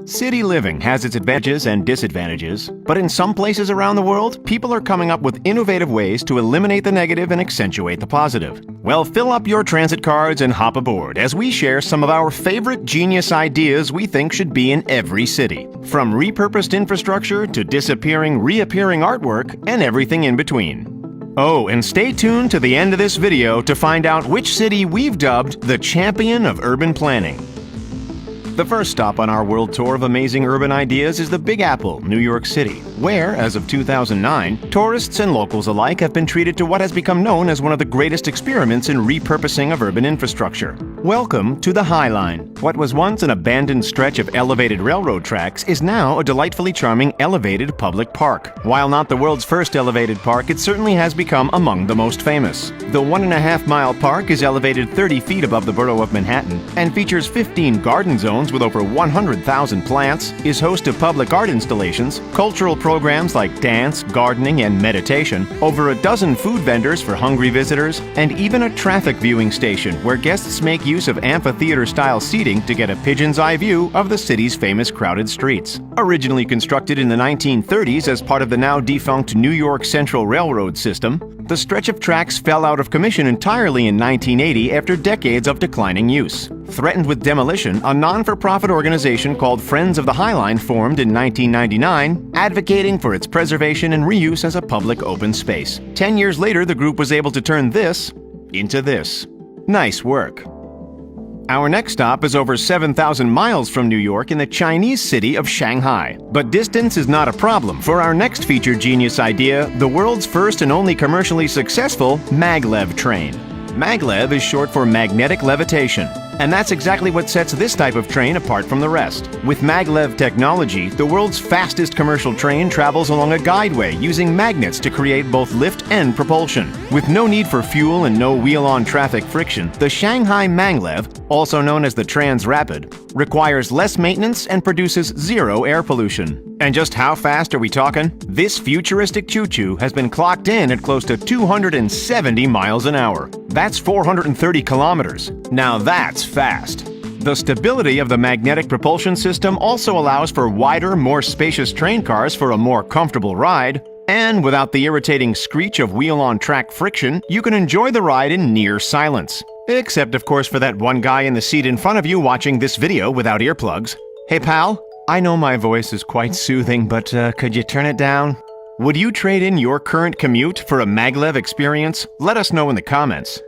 City living has its advantages and disadvantages, but in some places around the world, people are coming up with innovative ways to eliminate the negative and accentuate the positive. Well, fill up your transit cards and hop aboard as we share some of our favorite genius ideas we think should be in every city. From repurposed infrastructure to disappearing, reappearing artwork and everything in between. Oh, and stay tuned to the end of this video to find out which city we've dubbed the champion of urban planning. The first stop on our world tour of amazing urban ideas is the Big Apple, New York City, where, as of 2009, tourists and locals alike have been treated to what has become known as one of the greatest experiments in repurposing of urban infrastructure. Welcome to the High Line. What was once an abandoned stretch of elevated railroad tracks is now a delightfully charming elevated public park. While not the world's first elevated park, it certainly has become among the most famous. The 1.5-mile park is elevated 30 feet above the borough of Manhattan and features 15 garden zones with over 100,000 plants, is host to public art installations, cultural programs like dance, gardening, and meditation, over a dozen food vendors for hungry visitors, and even a traffic viewing station where guests make use of amphitheater-style seating to get a pigeon's eye view of the city's famous crowded streets. Originally constructed in the 1930s as part of the now defunct New York Central Railroad system, the stretch of tracks fell out of commission entirely in 1980 after decades of declining use. Threatened with demolition, a non-for-profit organization called Friends of the High Line formed in 1999, advocating for its preservation and reuse as a public open space. 10 years later, the group was able to turn this into this. Nice work. Our next stop is over 7,000 miles from New York in the Chinese city of Shanghai. But distance is not a problem for our next featured genius idea, the world's first and only commercially successful maglev train. Maglev is short for magnetic levitation, and that's exactly what sets this type of train apart from the rest. With maglev technology, the world's fastest commercial train travels along a guideway using magnets to create both lift and propulsion. With no need for fuel and no wheel-on traffic friction, the Shanghai Maglev, also known as the Trans-Rapid, requires less maintenance and produces zero air pollution. And just how fast are we talking? This futuristic choo-choo has been clocked in at close to 270 miles an hour. That's 430 kilometers. Now that's fast. The stability of the magnetic propulsion system also allows for wider, more spacious train cars for a more comfortable ride. And without the irritating screech of wheel-on-track friction, you can enjoy the ride in near silence. Except, of course, for that one guy in the seat in front of you watching this video without earplugs. Hey pal, I know my voice is quite soothing, but could you turn it down? Would you trade in your current commute for a maglev experience? Let us know in the comments.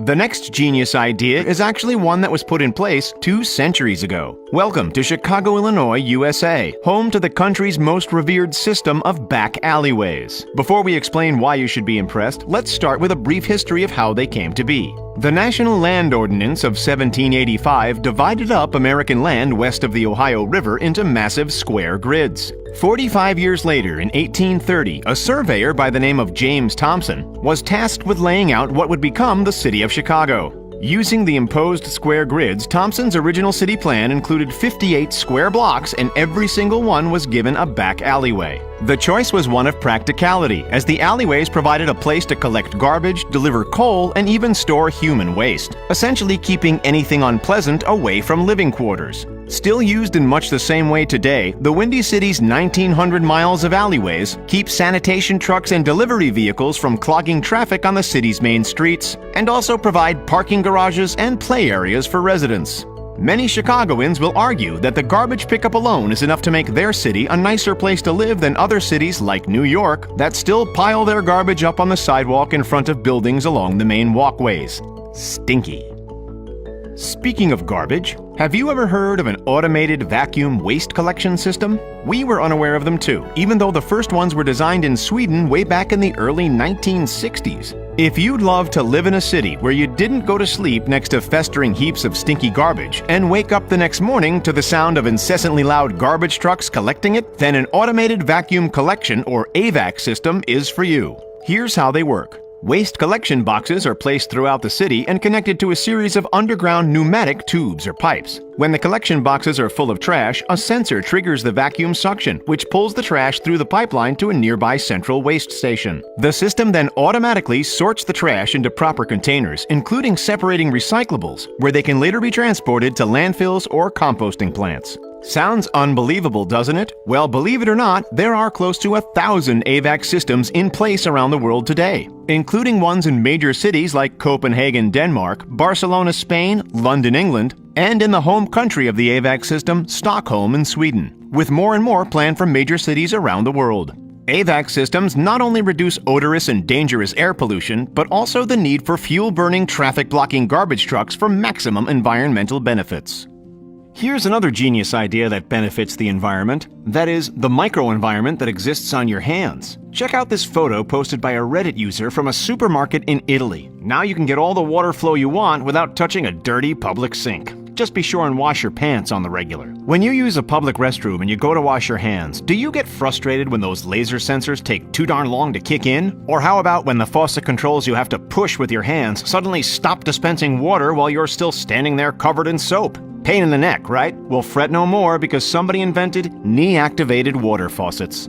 The next genius idea is actually one that was put in place 2 centuries ago. Welcome to Chicago, Illinois, USA, home to the country's most revered system of back alleyways. Before we explain why you should be impressed, let's start with a brief history of how they came to be. The National Land Ordinance of 1785 divided up American land west of the Ohio River into massive square grids. 45 years later, in 1830, a surveyor by the name of James Thompson was tasked with laying out what would become the city of Chicago. Using the imposed square grids, Thompson's original city plan included 58 square blocks, and every single one was given a back alleyway. The choice was one of practicality, as the alleyways provided a place to collect garbage, deliver coal, and even store human waste, essentially keeping anything unpleasant away from living quarters. Still used in much the same way today, the Windy City's 1,900 miles of alleyways keep sanitation trucks and delivery vehicles from clogging traffic on the city's main streets, and also provide parking garages and play areas for residents. Many Chicagoans will argue that the garbage pickup alone is enough to make their city a nicer place to live than other cities like New York that still pile their garbage up on the sidewalk in front of buildings along the main walkways. Stinky. Speaking of garbage, have you ever heard of an automated vacuum waste collection system? We were unaware of them too, even though the first ones were designed in Sweden way back in the early 1960s. If you'd love to live in a city where you didn't go to sleep next to festering heaps of stinky garbage and wake up the next morning to the sound of incessantly loud garbage trucks collecting it, then an automated vacuum collection or AVAC system is for you. Here's how they work. Waste collection boxes are placed throughout the city and connected to a series of underground pneumatic tubes or pipes. When the collection boxes are full of trash, a sensor triggers the vacuum suction, which pulls the trash through the pipeline to a nearby central waste station. The system then automatically sorts the trash into proper containers, including separating recyclables, where they can later be transported to landfills or composting plants. Sounds unbelievable, doesn't it? Well, believe it or not, there are close to 1,000 AVAC systems in place around the world today, including ones in major cities like Copenhagen, Denmark, Barcelona, Spain, London, England, and in the home country of the AVAC system, Stockholm in Sweden, with more and more planned for major cities around the world. AVAC systems not only reduce odorous and dangerous air pollution, but also the need for fuel-burning, traffic-blocking garbage trucks for maximum environmental benefits. Here's another genius idea that benefits the environment. That is, the microenvironment that exists on your hands. Check out this photo posted by a Reddit user from a supermarket in Italy. Now you can get all the water flow you want without touching a dirty public sink. Just be sure and wash your pants on the regular. When you use a public restroom and you go to wash your hands, do you get frustrated when those laser sensors take too darn long to kick in? Or how about when the faucet controls you have to push with your hands suddenly stop dispensing water while you're still standing there covered in soap? Pain in the neck, right? Well, fret no more because somebody invented knee-activated water faucets.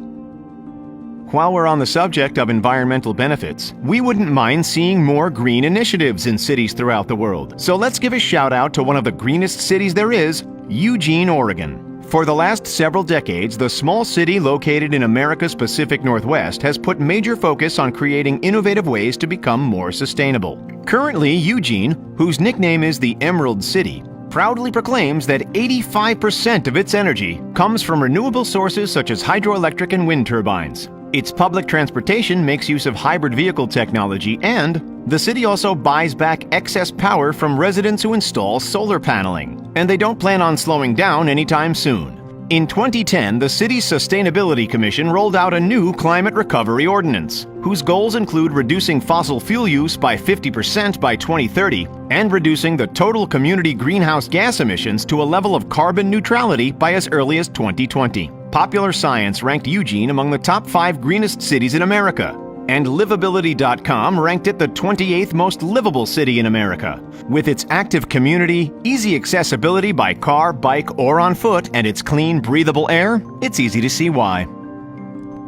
While we're on the subject of environmental benefits, we wouldn't mind seeing more green initiatives in cities throughout the world. So let's give a shout out to one of the greenest cities there is, Eugene, Oregon. For the last several decades, the small city located in America's Pacific Northwest has put major focus on creating innovative ways to become more sustainable. Currently, Eugene, whose nickname is the Emerald City, proudly proclaims that 85% of its energy comes from renewable sources such as hydroelectric and wind turbines. Its public transportation makes use of hybrid vehicle technology, and the city also buys back excess power from residents who install solar paneling. And they don't plan on slowing down anytime soon. In 2010, the city's Sustainability Commission rolled out a new climate recovery ordinance, whose goals include reducing fossil fuel use by 50% by 2030 and reducing the total community greenhouse gas emissions to a level of carbon neutrality by as early as 2020. Popular Science ranked Eugene among the top 5 greenest cities in America, and Livability.com ranked it the 28th most livable city in America. With its active community, easy accessibility by car, bike, or on foot, and its clean, breathable air, it's easy to see why.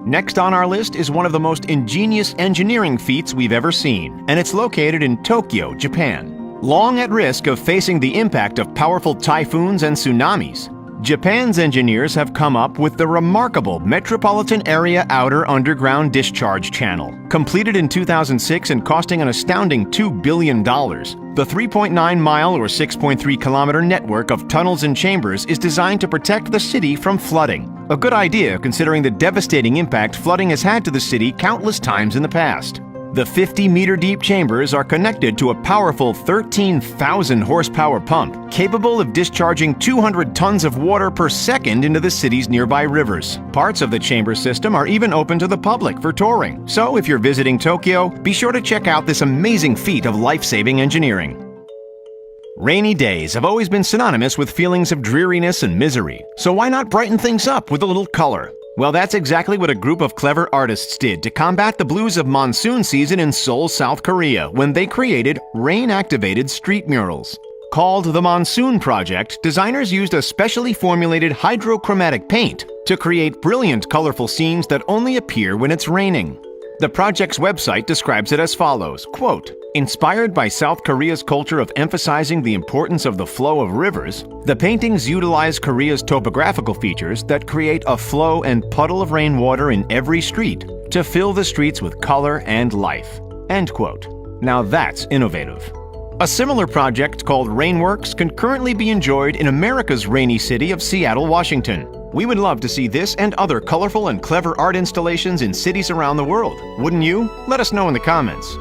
Next on our list is one of the most ingenious engineering feats we've ever seen, and it's located in Tokyo, Japan. Long at risk of facing the impact of powerful typhoons and tsunamis, Japan's engineers have come up with the remarkable Metropolitan Area Outer Underground Discharge Channel. Completed in 2006 and costing an astounding $2 billion, the 3.9-mile or 6.3-kilometer network of tunnels and chambers is designed to protect the city from flooding. A good idea considering the devastating impact flooding has had to the city countless times in the past. The 50-meter-deep chambers are connected to a powerful 13,000-horsepower pump, capable of discharging 200 tons of water per second into the city's nearby rivers. Parts of the chamber system are even open to the public for touring. So if you're visiting Tokyo, be sure to check out this amazing feat of life-saving engineering. Rainy days have always been synonymous with feelings of dreariness and misery, so why not brighten things up with a little color? Well, that's exactly what a group of clever artists did to combat the blues of monsoon season in Seoul, South Korea, when they created rain-activated street murals. Called the Monsoon Project, designers used a specially formulated hydrochromatic paint to create brilliant, colorful scenes that only appear when it's raining. The project's website describes it as follows, quote, "Inspired by South Korea's culture of emphasizing the importance of the flow of rivers, the paintings utilize Korea's topographical features that create a flow and puddle of rainwater in every street to fill the streets with color and life." End quote. Now that's innovative. A similar project called Rainworks can currently be enjoyed in America's rainy city of Seattle, Washington. We would love to see this and other colorful and clever art installations in cities around the world. Wouldn't you? Let us know in the comments.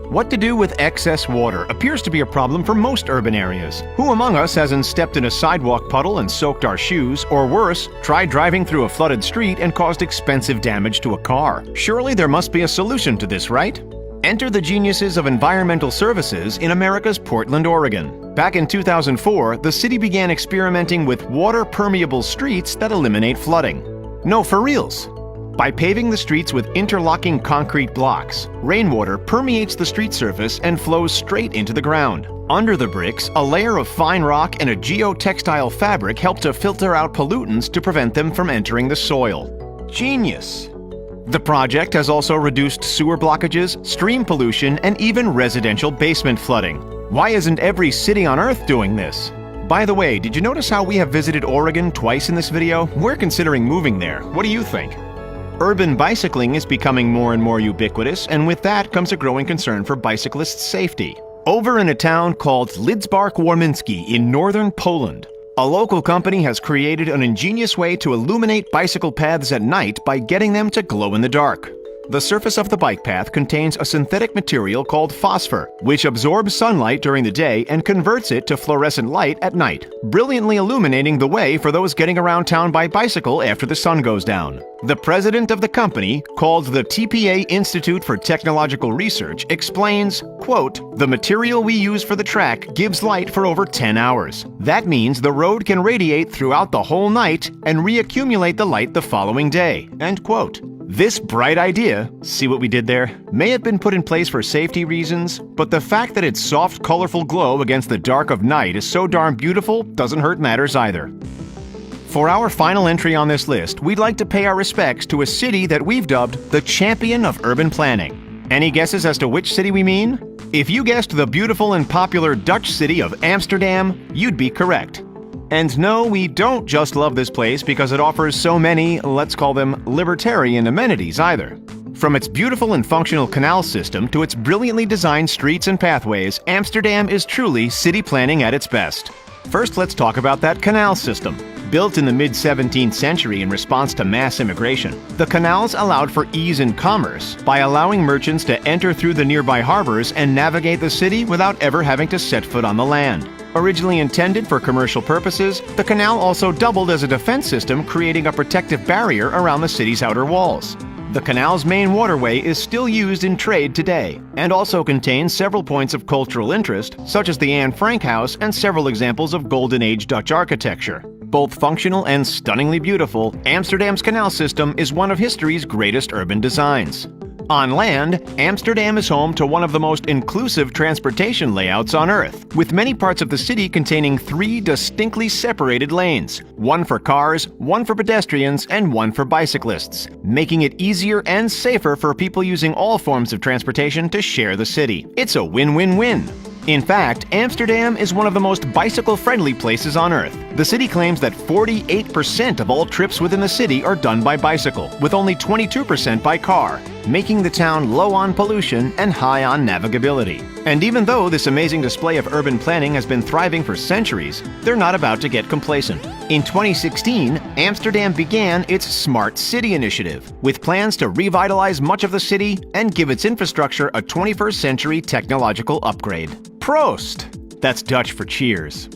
What to do with excess water appears to be a problem for most urban areas. Who among us hasn't stepped in a sidewalk puddle and soaked our shoes, or worse, tried driving through a flooded street and caused expensive damage to a car? Surely there must be a solution to this, right? Enter the geniuses of environmental services in America's Portland, Oregon. Back in 2004, the city began experimenting with water-permeable streets that eliminate flooding. No, for reals. By paving the streets with interlocking concrete blocks, rainwater permeates the street surface and flows straight into the ground. Under the bricks, a layer of fine rock and a geotextile fabric help to filter out pollutants to prevent them from entering the soil. Genius! The project has also reduced sewer blockages, stream pollution, and even residential basement flooding. Why isn't every city on Earth doing this? By the way, did you notice how we have visited Oregon twice in this video? We're considering moving there. What do you think? Urban bicycling is becoming more and more ubiquitous, and with that comes a growing concern for bicyclists' safety. Over in a town called Lidzbark-Warmiński in northern Poland, a local company has created an ingenious way to illuminate bicycle paths at night by getting them to glow in the dark. The surface of the bike path contains a synthetic material called phosphor, which absorbs sunlight during the day and converts it to fluorescent light at night, brilliantly illuminating the way for those getting around town by bicycle after the sun goes down. The president of the company, called the TPA Institute for Technological Research, explains, quote, "The material we use for the track gives light for over 10 hours. That means the road can radiate throughout the whole night and reaccumulate the light the following day," end quote. This bright idea, see what we did there, may have been put in place for safety reasons, but the fact that its soft, colorful glow against the dark of night is so darn beautiful doesn't hurt matters either. For our final entry on this list, we'd like to pay our respects to a city that we've dubbed the champion of urban planning. Any guesses as to which city we mean? If you guessed the beautiful and popular Dutch city of Amsterdam, you'd be correct. And no, we don't just love this place because it offers so many, let's call them libertarian amenities either. From its beautiful and functional canal system to its brilliantly designed streets and pathways, Amsterdam is truly city planning at its best. First, let's talk about that canal system. Built in the mid-17th century in response to mass immigration, the canals allowed for ease in commerce by allowing merchants to enter through the nearby harbors and navigate the city without ever having to set foot on the land. Originally intended for commercial purposes, the canal also doubled as a defense system, creating a protective barrier around the city's outer walls. The canal's main waterway is still used in trade today, and also contains several points of cultural interest, such as the Anne Frank House and several examples of Golden Age Dutch architecture. Both functional and stunningly beautiful, Amsterdam's canal system is one of history's greatest urban designs. On land, Amsterdam is home to one of the most inclusive transportation layouts on Earth, with many parts of the city containing 3 distinctly separated lanes, one for cars, one for pedestrians, and one for bicyclists, making it easier and safer for people using all forms of transportation to share the city. It's a win-win-win. In fact, Amsterdam is one of the most bicycle-friendly places on Earth. The city claims that 48% of all trips within the city are done by bicycle, with only 22% by car, making the town low on pollution and high on navigability. And even though this amazing display of urban planning has been thriving for centuries, they're not about to get complacent. In 2016, Amsterdam began its Smart City initiative, with plans to revitalize much of the city and give its infrastructure a 21st century technological upgrade. Prost! That's Dutch for cheers.